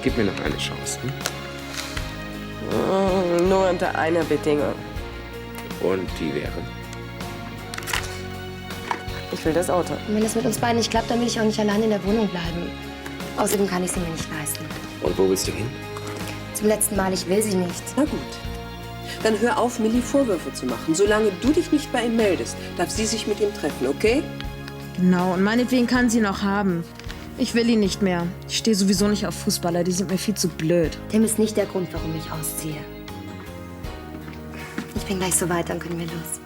Gib mir noch eine Chance. Hm? Oh, nur unter einer Bedingung. Und die wäre? Ich will das Auto. Und wenn es mit uns beiden nicht klappt, dann will ich auch nicht allein in der Wohnung bleiben. Außerdem kann ich sie mir nicht leisten. Und wo willst du hin? Zum letzten Mal, ich will sie nicht. Na gut. Dann hör auf, Millie Vorwürfe zu machen. Solange du dich nicht bei ihm meldest, darf sie sich mit ihm treffen, okay? Genau, und meinetwegen kann sie ihn auch haben. Ich will ihn nicht mehr. Ich stehe sowieso nicht auf Fußballer, die sind mir viel zu blöd. Tim ist nicht der Grund, warum ich ausziehe. Ich bin gleich so weit, dann können wir los.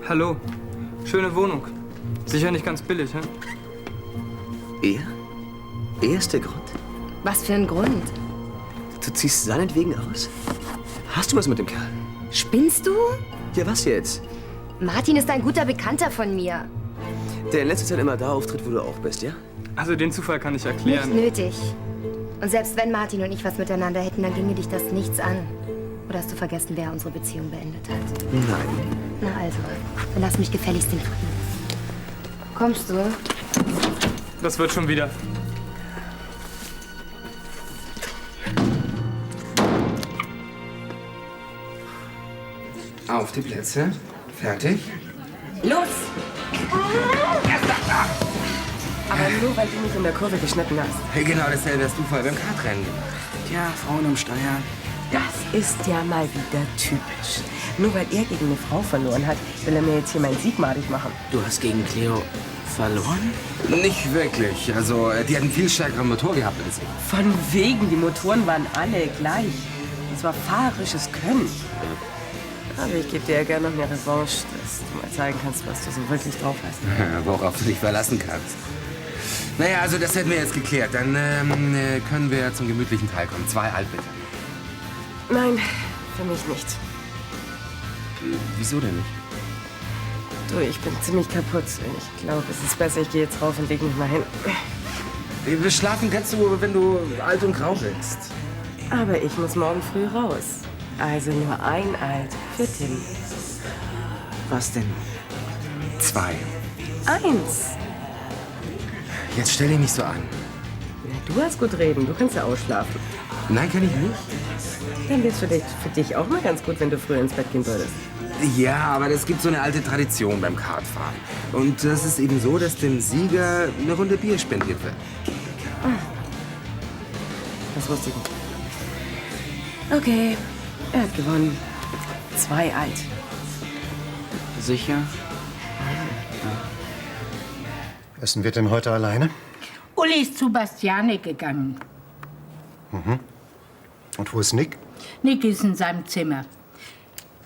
Hallo. Schöne Wohnung. Sicher nicht ganz billig, hä? Er? Er ist der Grund? Was für ein Grund? Du ziehst seinetwegen aus? Hast du was mit dem Kerl? Spinnst du? Ja, was jetzt? Martin ist ein guter Bekannter von mir. Der in letzter Zeit immer da auftritt, wo du auch bist, ja? Also den Zufall kann ich Nicht erklären. nötig. Und selbst wenn Martin und ich was miteinander hätten, dann ginge dich das nichts an. Oder hast du vergessen, wer unsere Beziehung beendet hat? Nein. Na also, dann lass mich gefälligst in Frieden. Kommst du? Das wird schon wieder. Auf die Plätze. Fertig. Los! Aber nur, weil du mich in der Kurve geschnitten hast. Genau dasselbe hast du vorher beim Kartrennen gemacht. Ja, Frauen umsteuern. Das ist ja mal wieder typisch. Nur weil er gegen eine Frau verloren hat, will er mir jetzt hier meinen Sieg madig machen. Du hast gegen Cleo verloren? Nicht wirklich. Also, die hat einen viel stärkeren Motor gehabt als ich. Von wegen, die Motoren waren alle gleich. Das war fahrerisches Können. Aber ich gebe dir ja gerne noch eine Revanche, dass du mal zeigen kannst, was du so wirklich drauf hast. Ja, worauf du dich verlassen kannst. Naja, also das hätten wir jetzt geklärt. Dann können wir zum gemütlichen Teil kommen. 2 Alt, bitte. Nein, für mich nicht. Wieso denn nicht? Du, ich bin ziemlich kaputt. Ich glaube, es ist besser, ich gehe jetzt rauf und leg mich mal hin. Schlafen kannst du, wenn du alt und grau bist. Aber ich muss morgen früh raus. Also nur ein Alt für Tim. Was denn? 2. 1. Jetzt stell dich nicht so an. Na, du hast gut reden. Du kannst ja ausschlafen. Nein, kann ich nicht. Dann wäre es für dich auch mal ganz gut, wenn du früher ins Bett gehen würdest. Ja, aber es gibt so eine alte Tradition beim Kartfahren. Und das ist eben so, dass dem Sieger eine Runde Bier spendiert wird. Das wusste ich nicht. Okay, er hat gewonnen. 2 Alt. Sicher? Essen wir denn heute alleine? Uli ist zu Bastiane gegangen. Und wo ist Nick? Nick ist in seinem Zimmer.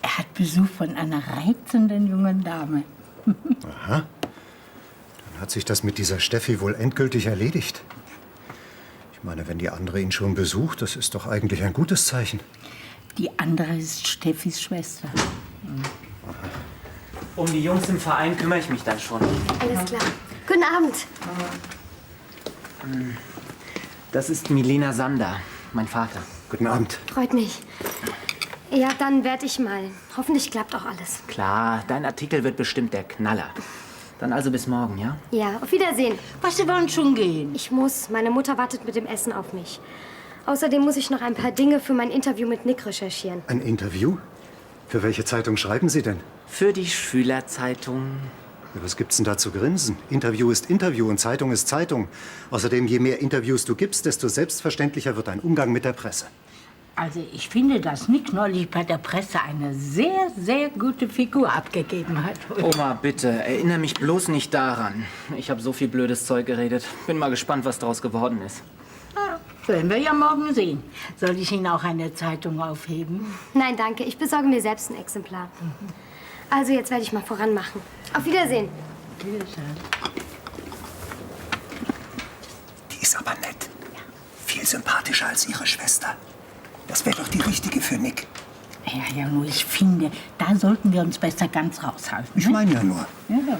Er hat Besuch von einer reizenden jungen Dame. Aha. Dann hat sich das mit dieser Steffi wohl endgültig erledigt. Ich meine, wenn die andere ihn schon besucht, das ist doch eigentlich ein gutes Zeichen. Die andere ist Steffis Schwester. Um die Jungs im Verein kümmere ich mich dann schon. Alles klar. Guten Abend. Das ist Milena Sander, mein Vater. Guten Abend. Freut mich. Ja, dann werde ich mal. Hoffentlich klappt auch alles. Klar, dein Artikel wird bestimmt der Knaller. Dann also bis morgen, ja? Ja, auf Wiedersehen. Was, Sie wollen schon gehen? Ich muss. Meine Mutter wartet mit dem Essen auf mich. Außerdem muss ich noch ein paar Dinge für mein Interview mit Nick recherchieren. Ein Interview? Für welche Zeitung schreiben Sie denn? Für die Schülerzeitung. Ja, was gibt's denn da zu grinsen? Interview ist Interview und Zeitung ist Zeitung. Außerdem, je mehr Interviews du gibst, desto selbstverständlicher wird dein Umgang mit der Presse. Also ich finde, dass Nick neulich bei der Presse eine sehr, sehr gute Figur abgegeben hat. Oma, bitte, erinnere mich bloß nicht daran. Ich habe so viel blödes Zeug geredet. Bin mal gespannt, was daraus geworden ist. Werden wir ja morgen sehen. Soll ich Ihnen auch eine Zeitung aufheben? Nein, danke. Ich besorge mir selbst ein Exemplar. Also, jetzt werde ich mal voranmachen. Auf Wiedersehen. Die ist aber nett. Viel sympathischer als ihre Schwester. Das wäre doch die richtige für Nick. Ja, nur ich finde, da sollten wir uns besser ganz raushalten. Ich meine ja nur. Ja.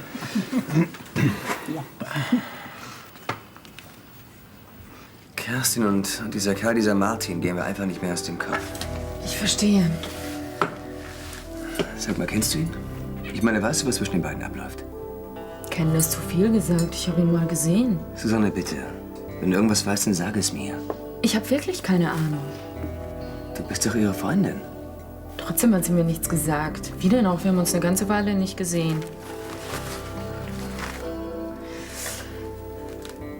Kerstin und dieser Kerl, dieser Martin, gehen wir einfach nicht mehr aus dem Kopf. Ich verstehe. Sag mal, kennst du ihn? Ich meine, weißt du, was zwischen den beiden abläuft? Kennen ist zu viel gesagt. Ich habe ihn mal gesehen. Susanne, bitte. Wenn du irgendwas weißt, dann sag es mir. Ich habe wirklich keine Ahnung. Du bist doch ihre Freundin. Trotzdem hat sie mir nichts gesagt. Wie denn auch? Wir haben uns eine ganze Weile nicht gesehen.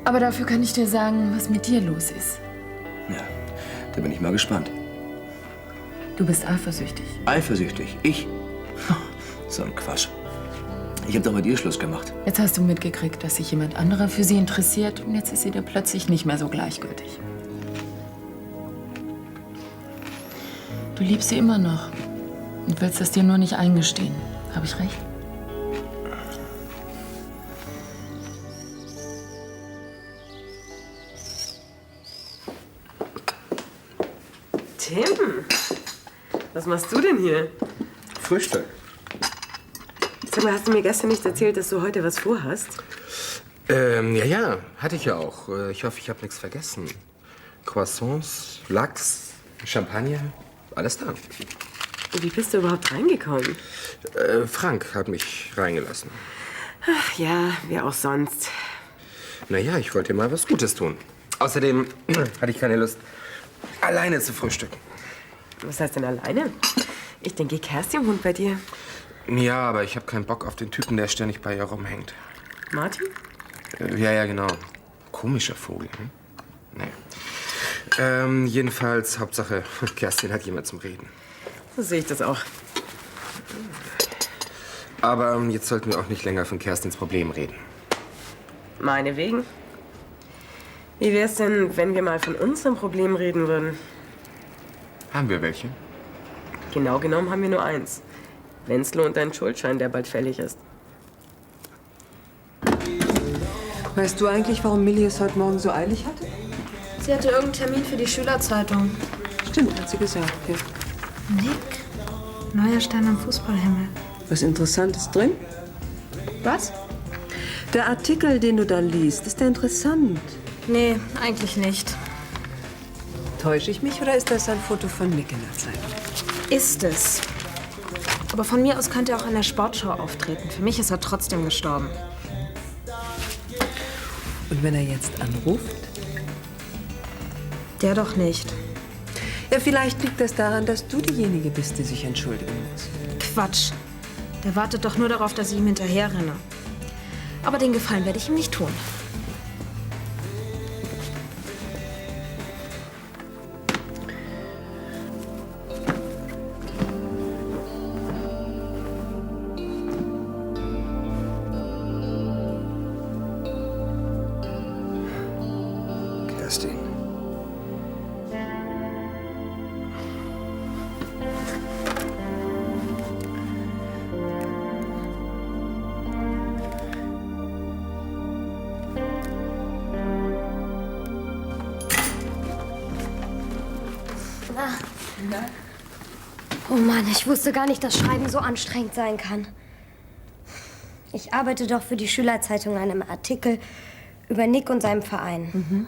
Aber dafür kann ich dir sagen, was mit dir los ist. Ja, da bin ich mal gespannt. Du bist eifersüchtig. Eifersüchtig? Ich? So ein Quatsch. Ich habe doch mit ihr Schluss gemacht. Jetzt hast du mitgekriegt, dass sich jemand anderer für sie interessiert und jetzt ist sie dir plötzlich nicht mehr so gleichgültig. Du liebst sie immer noch und willst es dir nur nicht eingestehen. Habe ich recht? Tim, was machst du denn hier? Frühstück. Sag mal, hast du mir gestern nicht erzählt, dass du heute was vorhast? Ja, hatte ich ja auch. Ich hoffe, ich habe nichts vergessen. Croissants, Lachs, Champagner, alles da. Wie bist du überhaupt reingekommen? Frank hat mich reingelassen. Ach ja, wer auch sonst. Naja, ich wollte dir mal was Gutes tun. Außerdem hatte ich keine Lust, alleine zu frühstücken. Was heißt denn alleine? Ich denke, Kerstin wohnt bei dir. Ja, aber ich habe keinen Bock auf den Typen, der ständig bei ihr rumhängt. Martin? Ja, genau. Komischer Vogel, hm? Naja. Jedenfalls, Hauptsache, Kerstin hat jemand zum Reden. So sehe ich das auch. Aber jetzt sollten wir auch nicht länger von Kerstins Problemen reden. Meinetwegen. Wie wär's denn, wenn wir mal von unseren Problemen reden würden? Haben wir welche? Genau genommen haben wir nur eins. Wenzel und dein Schuldschein, der bald fällig ist. Weißt du eigentlich, warum Millie es heute Morgen so eilig hatte? Sie hatte irgendeinen Termin für die Schülerzeitung. Stimmt, hat sie gesagt, ja. Nick, neuer Stern am Fußballhimmel. Was Interessantes drin? Was? Der Artikel, den du dann liest, ist der interessant? Nee, eigentlich nicht. Täusche ich mich oder ist das ein Foto von Nick in der Zeitung? Ist es. Aber von mir aus könnte er auch in der Sportschau auftreten. Für mich ist er trotzdem gestorben. Und wenn er jetzt anruft? Der doch nicht. Ja, vielleicht liegt das daran, dass du diejenige bist, die sich entschuldigen muss. Quatsch. Der wartet doch nur darauf, dass ich ihm hinterherrenne. Aber den Gefallen werde ich ihm nicht tun. Kerstin. Oh Mann, ich wusste gar nicht, dass Schreiben so anstrengend sein kann. Ich arbeite doch für die Schülerzeitung an einem Artikel über Nick und seinem Verein.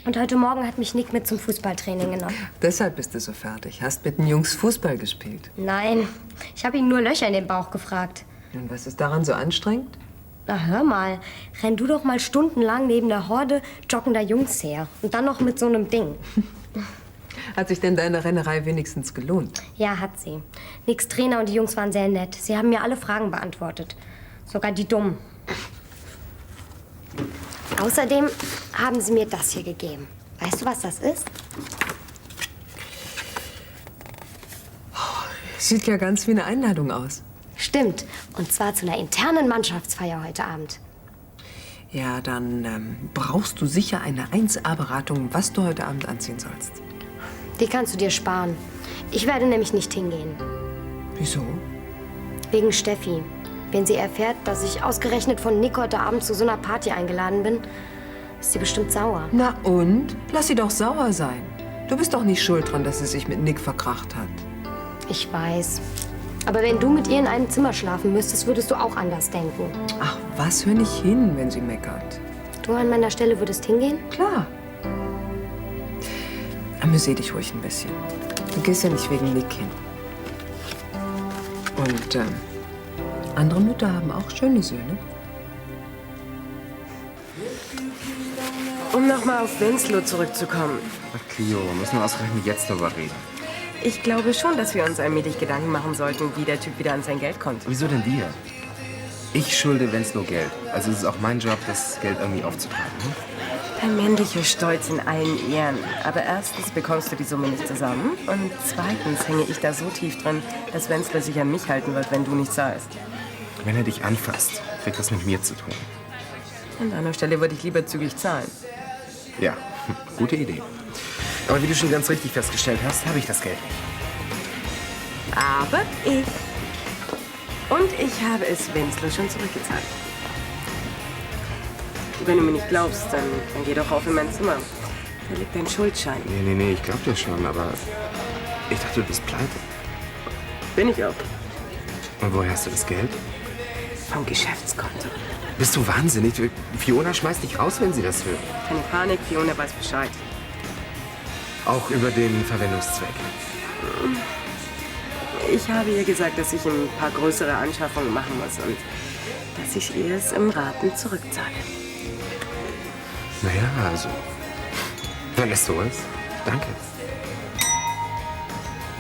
Und heute Morgen hat mich Nick mit zum Fußballtraining genommen. Deshalb bist du so fertig. Hast mit den Jungs Fußball gespielt. Nein, ich habe ihn nur Löcher in den Bauch gefragt. Und was ist daran so anstrengend? Na hör mal, renn du doch mal stundenlang neben der Horde joggender Jungs her. Und dann noch mit so einem Ding. Hat sich denn deine Rennerei wenigstens gelohnt? Ja, hat sie. Nicks Trainer und die Jungs waren sehr nett. Sie haben mir alle Fragen beantwortet. Sogar die dummen. Außerdem haben sie mir das hier gegeben. Weißt du, was das ist? Sieht ja ganz wie eine Einladung aus. Stimmt. Und zwar zu einer internen Mannschaftsfeier heute Abend. Ja, dann brauchst du sicher eine 1A-Beratung, was du heute Abend anziehen sollst. Die kannst du dir sparen. Ich werde nämlich nicht hingehen. Wieso? Wegen Steffi. Wenn sie erfährt, dass ich ausgerechnet von Nick heute Abend zu so einer Party eingeladen bin, ist sie bestimmt sauer. Na und? Lass sie doch sauer sein. Du bist doch nicht schuld dran, dass sie sich mit Nick verkracht hat. Ich weiß. Aber wenn du mit ihr in einem Zimmer schlafen müsstest, würdest du auch anders denken. Ach, was, hör nicht hin, wenn sie meckert. Du an meiner Stelle würdest hingehen? Klar. Amüsier dich ruhig ein bisschen. Du gehst ja nicht wegen Nick hin. Und andere Mütter haben auch schöne Söhne. Um nochmal auf Winslow zurückzukommen. Ach, Clio, müssen wir ausgerechnet jetzt darüber reden. Ich glaube schon, dass wir uns allmählich Gedanken machen sollten, wie der Typ wieder an sein Geld kommt. Wieso denn wir? Ich schulde Winslow Geld. Also es ist auch mein Job, das Geld irgendwie aufzutreiben. Ein männlicher Stolz in allen Ehren. Aber erstens bekommst du die Summe nicht zusammen. Und zweitens hänge ich da so tief drin, dass Winslow sich an mich halten wird, wenn du nicht zahlst. Wenn er dich anfasst, kriegt das mit mir zu tun. An deiner Stelle würde ich lieber zügig zahlen. Ja, gute Idee. Aber wie du schon ganz richtig festgestellt hast, habe ich das Geld nicht. Aber ich. Und ich habe es Winslow schon zurückgezahlt. Wenn du mir nicht glaubst, dann geh doch auf in mein Zimmer. Da liegt dein Schuldschein. Nee, ich glaub dir schon, aber ich dachte, du bist pleite. Bin ich auch. Und woher hast du das Geld? Vom Geschäftskonto. Bist du wahnsinnig? Fiona schmeißt dich raus, wenn sie das hört. Keine Panik, Fiona weiß Bescheid. Auch über den Verwendungszweck. Ich habe ihr gesagt, dass ich ein paar größere Anschaffungen machen muss und dass ich ihr es im Raten zurückzahle. Naja, also. Wenn es so ist, danke.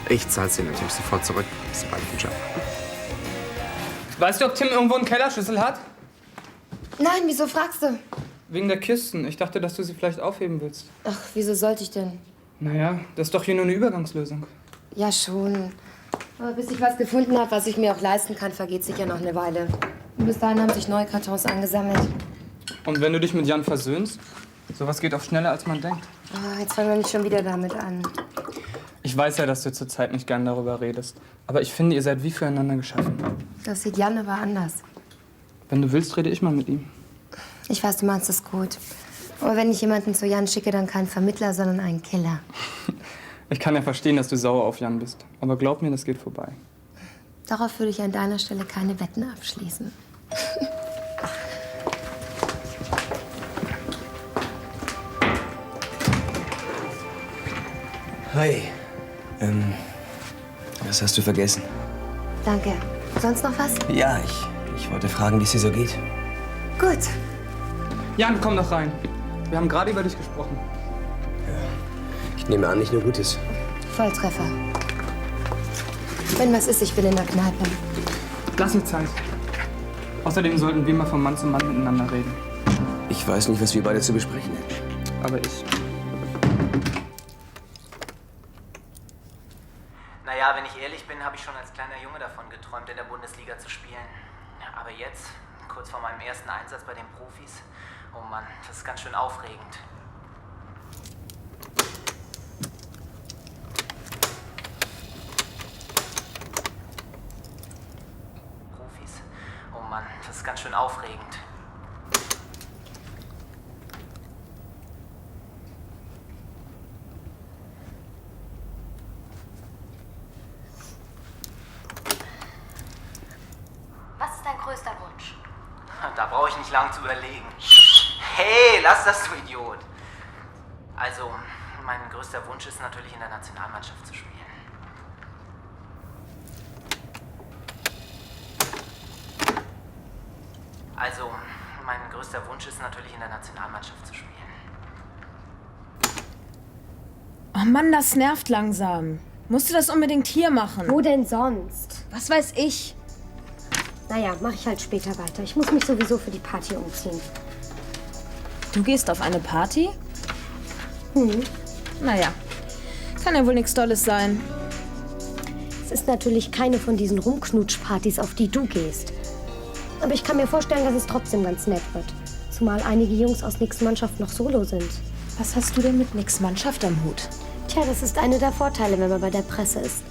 Ich zahl's dir natürlich sofort zurück, sobald ich den Job habe. Weißt du, ob Tim irgendwo einen Kellerschlüssel hat? Nein, wieso fragst du? Wegen der Kisten. Ich dachte, dass du sie vielleicht aufheben willst. Ach, wieso sollte ich denn? Naja, das ist doch hier nur eine Übergangslösung. Ja, schon. Aber bis ich was gefunden habe, was ich mir auch leisten kann, vergeht sicher noch eine Weile. Und bis dahin haben sich neue Kartons angesammelt. Und wenn du dich mit Jan versöhnst? Sowas geht auch schneller, als man denkt. Ah, jetzt fangen wir nicht schon wieder damit an. Ich weiß ja, dass du zurzeit nicht gern darüber redest. Aber ich finde, ihr seid wie füreinander geschaffen. Das sieht Jan aber anders. Wenn du willst, rede ich mal mit ihm. Ich weiß, du meinst es gut. Aber wenn ich jemanden zu Jan schicke, dann keinen Vermittler, sondern einen Killer. Ich kann ja verstehen, dass du sauer auf Jan bist. Aber glaub mir, das geht vorbei. Darauf würde ich an deiner Stelle keine Wetten abschließen. Hi. Was hast du vergessen? Danke. Sonst noch was? Ja, ich wollte fragen, wie es dir so geht. Gut. Jan, komm doch rein. Wir haben gerade über dich gesprochen. Ich nehme an, nicht nur Gutes. Volltreffer. Wenn was ist, ich bin in der Kneipe. Lass mir Zeit. Außerdem sollten wir mal von Mann zu Mann miteinander reden. Ich weiß nicht, was wir beide zu besprechen hätten. Aber ich. Naja, wenn ich ehrlich bin, habe ich schon als kleiner Junge davon geträumt, in der Bundesliga zu spielen. Aber jetzt, kurz vor meinem ersten Einsatz bei den Profis, oh Mann, das ist ganz schön aufregend. Oh Mann, das ist ganz schön aufregend. Was ist dein größter Wunsch? Da brauche ich nicht lang zu überlegen. Hey, lass das, du Idiot! Also, mein größter Wunsch ist natürlich, in der Nationalmannschaft zu spielen. Also, mein größter Wunsch ist natürlich, in der Nationalmannschaft zu spielen. Oh Mann, das nervt langsam. Musst du das unbedingt hier machen? Wo denn sonst? Was weiß ich? Naja, mach ich halt später weiter. Ich muss mich sowieso für die Party umziehen. Du gehst auf eine Party? Hm. Naja, kann ja wohl nichts Tolles sein. Es ist natürlich keine von diesen Rumknutschpartys, auf die du gehst. Aber ich kann mir vorstellen, dass es trotzdem ganz nett wird. Zumal einige Jungs aus Nicks Mannschaft noch solo sind. Was hast du denn mit Nicks Mannschaft am Hut? Tja, das ist einer der Vorteile, wenn man bei der Presse ist.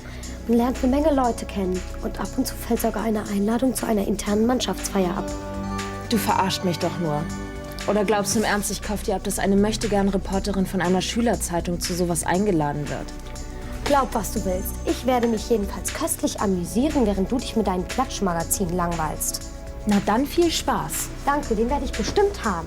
Man lernt eine Menge Leute kennen. Und ab und zu fällt sogar eine Einladung zu einer internen Mannschaftsfeier ab. Du verarscht mich doch nur. Oder glaubst du im Ernst, ich kauf dir ab, dass eine Möchtegern-Reporterin von einer Schülerzeitung zu sowas eingeladen wird? Glaub, was du willst. Ich werde mich jedenfalls köstlich amüsieren, während du dich mit deinen Klatschmagazinen langweilst. Na dann viel Spaß. Danke, den werde ich bestimmt haben.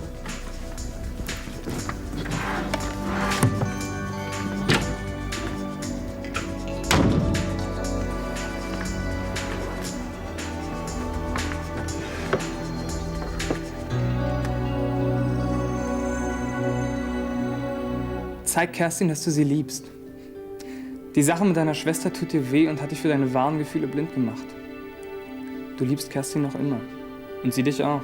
Zeig Kerstin, dass du sie liebst. Die Sache mit deiner Schwester tut dir weh und hat dich für deine wahren Gefühle blind gemacht. Du liebst Kerstin noch immer. Und sie dich auch.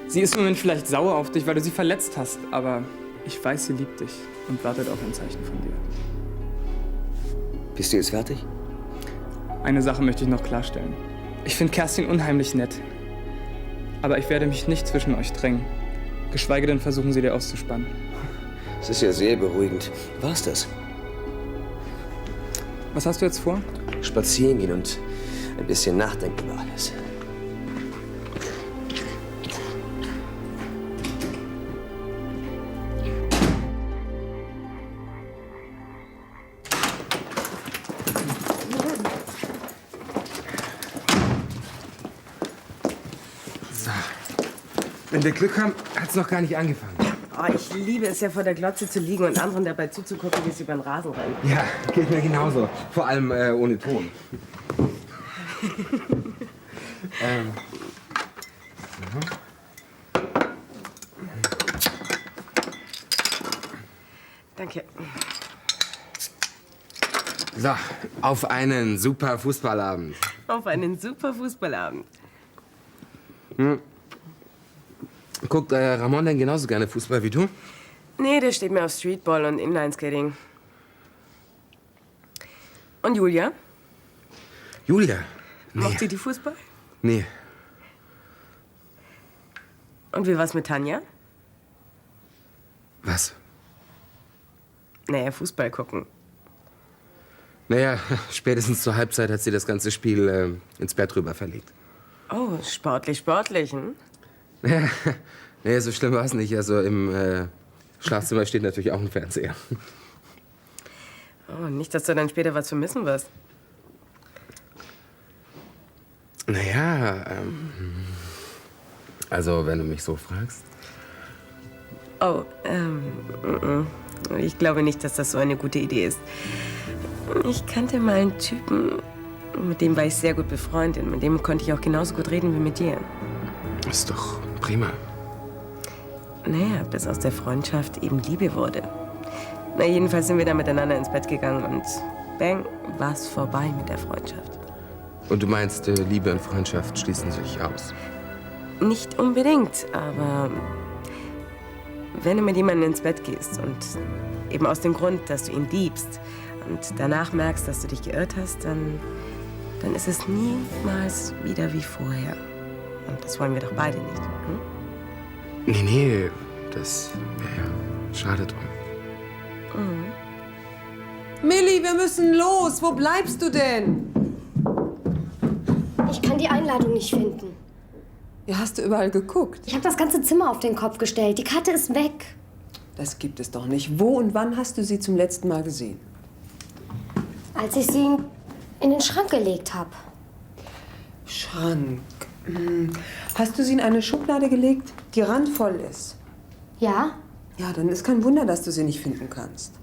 Sie ist im Moment vielleicht sauer auf dich, weil du sie verletzt hast, aber ich weiß, sie liebt dich und wartet auf ein Zeichen von dir. Bist du jetzt fertig? Eine Sache möchte ich noch klarstellen. Ich finde Kerstin unheimlich nett. Aber ich werde mich nicht zwischen euch drängen. Geschweige denn versuchen, sie dir auszuspannen. Das ist ja sehr beruhigend. War's das? Was hast du jetzt vor? Spazieren gehen und ein bisschen nachdenken über alles. So. Wenn wir Glück haben, hat's noch gar nicht angefangen. Oh, ich liebe es ja, vor der Glotze zu liegen und anderen dabei zuzugucken, wie sie über den Rasen rennen. Ja, geht mir genauso. Vor allem ohne Ton. Danke. So, auf einen super Fußballabend. Auf einen super Fußballabend. Guckt Ramon denn genauso gerne Fußball wie du? Nee, der steht mir auf Streetball und Inlineskating. Und Julia? Julia? Nee. Macht sie die Fußball? Nee. Und wie war's mit Tanja? Was? Naja, Fußball gucken. Naja, spätestens zur Halbzeit hat sie das ganze Spiel ins Bett rüber verlegt. Oh, sportlich, hm? Nee, so schlimm war es nicht. Also im Schlafzimmer steht natürlich auch ein Fernseher. Oh, nicht, dass du dann später was vermissen wirst. Naja, also wenn du mich so fragst. Oh, ich glaube nicht, dass das so eine gute Idee ist. Ich kannte mal einen Typen, mit dem war ich sehr gut befreundet. Mit dem konnte ich auch genauso gut reden wie mit dir. Ist doch prima. Naja, bis aus der Freundschaft eben Liebe wurde. Na, jedenfalls sind wir dann miteinander ins Bett gegangen und bang, war's vorbei mit der Freundschaft. Und du meinst, Liebe und Freundschaft schließen sich aus? Nicht unbedingt, aber wenn du mit jemandem ins Bett gehst und eben aus dem Grund, dass du ihn liebst und danach merkst, dass du dich geirrt hast, dann ist es niemals wieder wie vorher. Und das wollen wir doch beide nicht. Hm? Nee, das wäre ja schade drum. Milli, wir müssen los. Wo bleibst du denn? Ich kann die Einladung nicht finden. Ja, hast du überall geguckt? Ich habe das ganze Zimmer auf den Kopf gestellt. Die Karte ist weg. Das gibt es doch nicht. Wo und wann hast du sie zum letzten Mal gesehen? Als ich sie in den Schrank gelegt habe. Schrank. Hast du sie in eine Schublade gelegt, die randvoll ist? Ja? Ja, dann ist kein Wunder, dass du sie nicht finden kannst.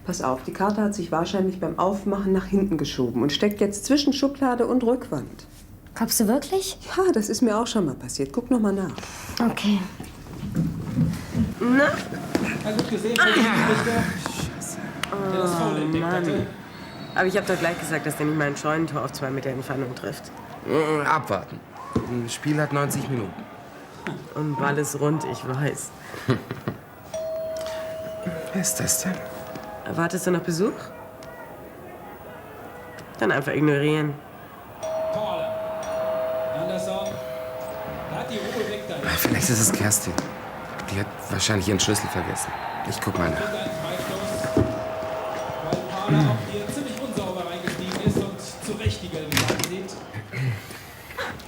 Pass auf, die Karte hat sich wahrscheinlich beim Aufmachen nach hinten geschoben und steckt jetzt zwischen Schublade und Rückwand. Glaubst du wirklich? Ja, das ist mir auch schon mal passiert. Guck noch mal nach. Okay. Na? Gut gesehen, Oh, Mann. Aber ich habe doch gleich gesagt, dass der nicht mal ein Scheunentor auf 2 Meter Entfernung trifft. Abwarten. Ein Spiel hat 90 Minuten. Und Ball ist rund, ich weiß. Wer ist das denn? Erwartest du noch Besuch? Dann einfach ignorieren. Vielleicht ist es Kerstin. Die hat wahrscheinlich ihren Schlüssel vergessen. Ich guck mal nach.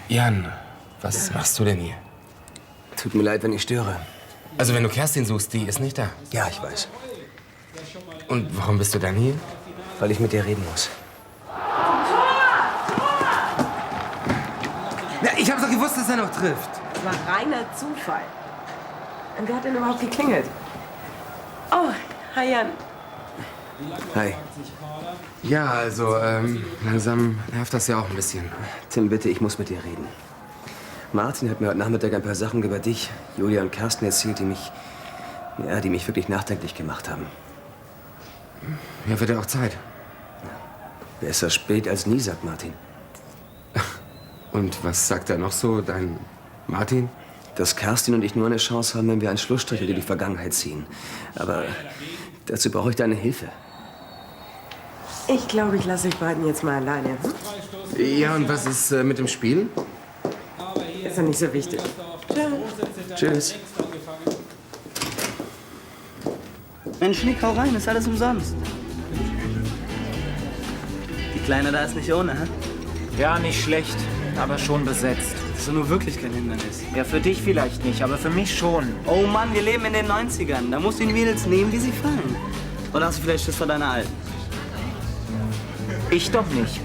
Jan, was machst du denn hier? Tut mir leid, wenn ich störe. Also wenn du Kerstin suchst, die ist nicht da. Ja, ich weiß. Und warum bist du dann hier? Weil ich mit dir reden muss. Ja, ich hab doch gewusst, dass er noch trifft. Das war reiner Zufall. Und wer hat denn überhaupt geklingelt? Oh, hi Jan. Hi. Ja, also, langsam nervt das ja auch ein bisschen. Tim, bitte, ich muss mit dir reden. Martin hat mir heute Nachmittag ein paar Sachen über dich, Julia und Carsten erzählt, die mich wirklich nachdenklich gemacht haben. Ja, wird ja auch Zeit. Besser spät als nie, sagt Martin. Und was sagt er noch so, dein Martin? Dass Kerstin und ich nur eine Chance haben, wenn wir einen Schlussstrich über die Vergangenheit ziehen. Aber dazu brauche ich deine Hilfe. Ich glaube, ich lasse euch beiden jetzt mal alleine. Ja, und was ist mit dem Spiel? Ist doch nicht so wichtig. Tschüss. Mensch, Nick, hau rein, ist alles umsonst. Die Kleine da ist nicht ohne, hä? Ja, nicht schlecht, aber schon besetzt. Das ist doch nur wirklich kein Hindernis. Ja, für dich vielleicht nicht, aber für mich schon. Oh Mann, wir leben in den 90ern. Da musst du die Mädels nehmen, wie sie fallen. Oder hast du vielleicht Schiss vor deiner Alten? Ich doch nicht.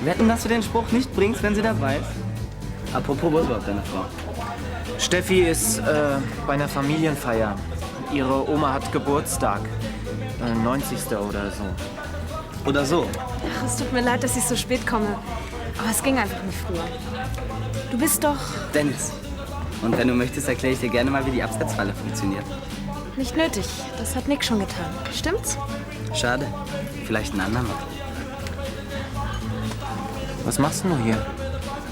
Wetten, dass du den Spruch nicht bringst, wenn sie dabei ist? Apropos, wo ist überhaupt deine Frau? Steffi ist bei einer Familienfeier. Ihre Oma hat Geburtstag. 90. oder so. Oder so? Ach, es tut mir leid, dass ich so spät komme. Aber es ging einfach nicht früher. Du bist doch Dennis. Und wenn du möchtest, erkläre ich dir gerne mal, wie die Absatzfalle funktioniert. nicht nötig. Das hat Nick schon getan. Stimmt's? Schade. Vielleicht ein andermal. Was machst du hier?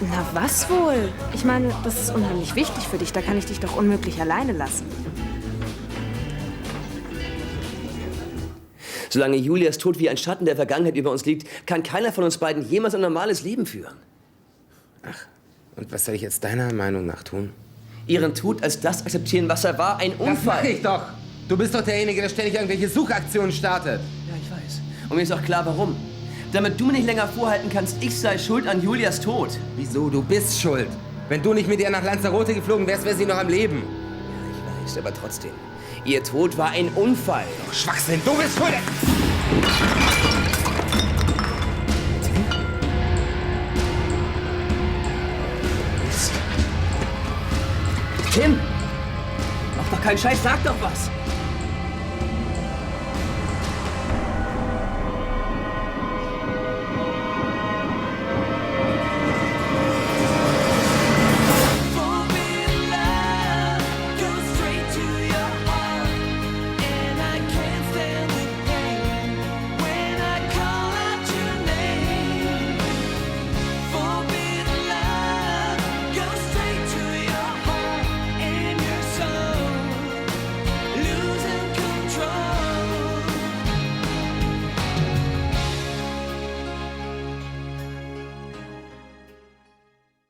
Na, was wohl? Ich meine, das ist unheimlich wichtig für dich. Da kann ich dich doch unmöglich alleine lassen. Solange Julias Tod wie ein Schatten der Vergangenheit über uns liegt, kann keiner von uns beiden jemals ein normales Leben führen. Und was soll ich jetzt deiner Meinung nach tun? Ihren Tod als das akzeptieren, was er war, ein Unfall. Das mache ich doch. Du bist doch derjenige, der ständig irgendwelche Suchaktionen startet. Ja, ich weiß. Und mir ist auch klar, warum. Damit du mir nicht länger vorhalten kannst, ich sei schuld an Julias Tod. Wieso? Du bist schuld. Wenn du nicht mit ihr nach Lanzarote geflogen wärst, wäre sie noch am Leben. Ja, ich weiß, aber trotzdem. Ihr Tod war ein Unfall. Doch Schwachsinn, du bist schuld. Tim! Mach doch keinen Scheiß, sag doch was!